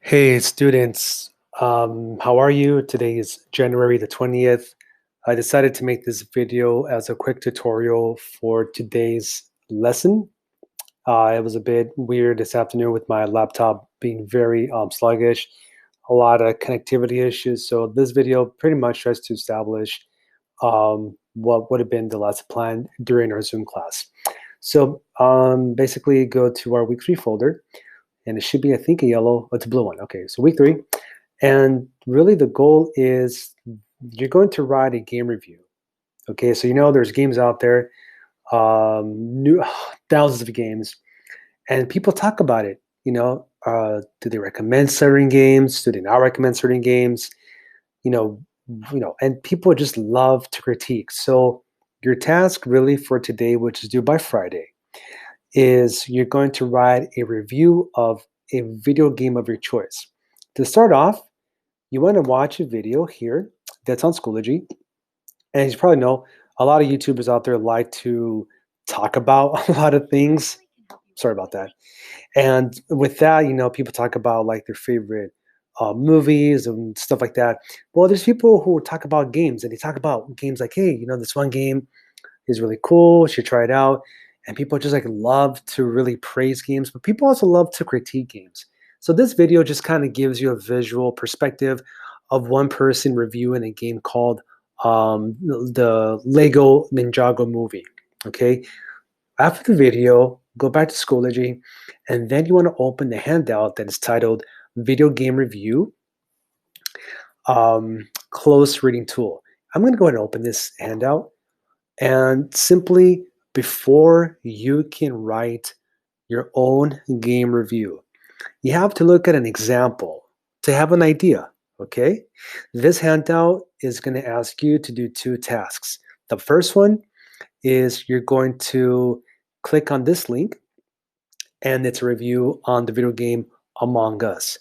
Hey students, how are you? Today is January the 20th. I decided to make this video as a quick tutorial for today's lesson. It was a bit weird this afternoon with my laptop being very sluggish, a lot of connectivity issues. So this video pretty much tries to establish what would have been the lesson plan during our Zoom class. So basically go to our week 3 folder, and it should be, I think, a yellow. Oh, it's a blue one. Okay, so week 3. And really the goal is you're going to write a game review. Okay, so there's games out there, new thousands of games, and people talk about it. Do they recommend certain games? Do they not recommend certain games? You know, and people just love to critique. So your task really for today, which is due by Friday, is you're going to write a review of a video game of your choice. To start off, you want to watch a video here that's on Schoology. And as you probably know, a lot of YouTubers out there like to talk about a lot of things. Sorry about that. And with that, people talk about like their favorite movies and stuff like that. Well, there's people who talk about games, and they talk about games like, hey, this one game is really cool. You should try it out. And people just like love to really praise games, but people also love to critique games. So this video just kind of gives you a visual perspective of one person reviewing a game called the Lego Ninjago movie. Okay. After the video, go back to Schoology, and then you want to open the handout that is titled Video Game Review Close Reading Tool. I'm going to go ahead and open this handout. And simply, before you can write your own game review, you have to look at an example to have an idea, okay? This handout is going to ask you to do two tasks. The first one is you're going to click on this link, and it's a review on the video game Among Us.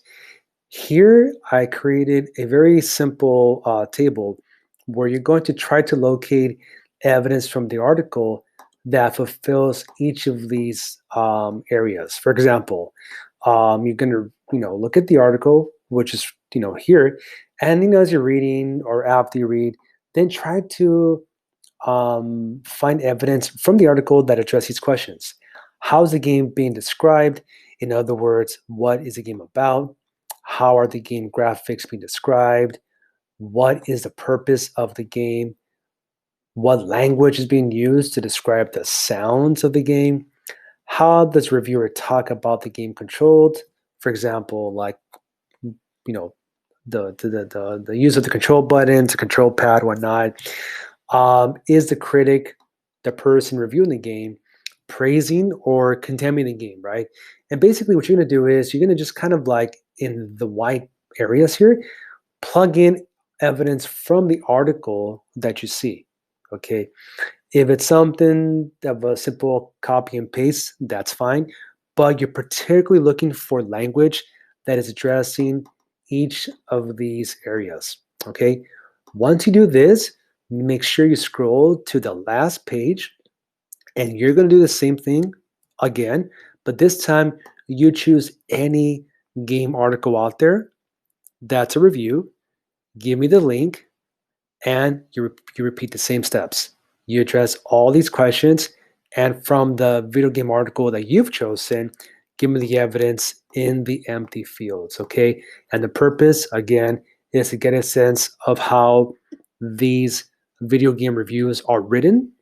Here, I created a very simple table where you're going to try to locate evidence from the article that fulfills each of these areas. For example, you're going to look at the article, which is here, and as you're reading or after you read, then try to find evidence from the article that address these questions. How's the game being described? In other words, what is the game about? How are the game graphics being described? What is the purpose of the game? What language is being used to describe the sounds of the game? How does reviewer talk about the game controlled? For example, like the use of the control buttons, the control pad, whatnot. Is the critic, the person reviewing the game, praising or condemning the game, right? And basically what you're going to do is you're going to just kind of like in the white areas here, plug in evidence from the article that you see, okay? If it's something of a simple copy and paste, that's fine. But you're particularly looking for language that is addressing each of these areas, okay? Once you do this, make sure you scroll to the last page, and you're going to do the same thing again, but this time you choose any game article out there that's a review, give me the link, and you repeat the same steps. You address all these questions, and from the video game article that you've chosen, give me the evidence in the empty fields, okay? And the purpose, again, is to get a sense of how these video game reviews are written,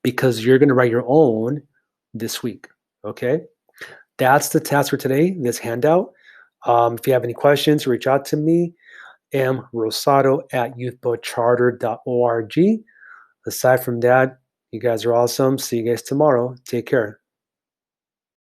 because you're going to write your own this week, okay? That's the task for today, this handout. If you have any questions, reach out to me, mrosado@youthboatcharter.org. Aside from that, you guys are awesome. See you guys tomorrow. Take care.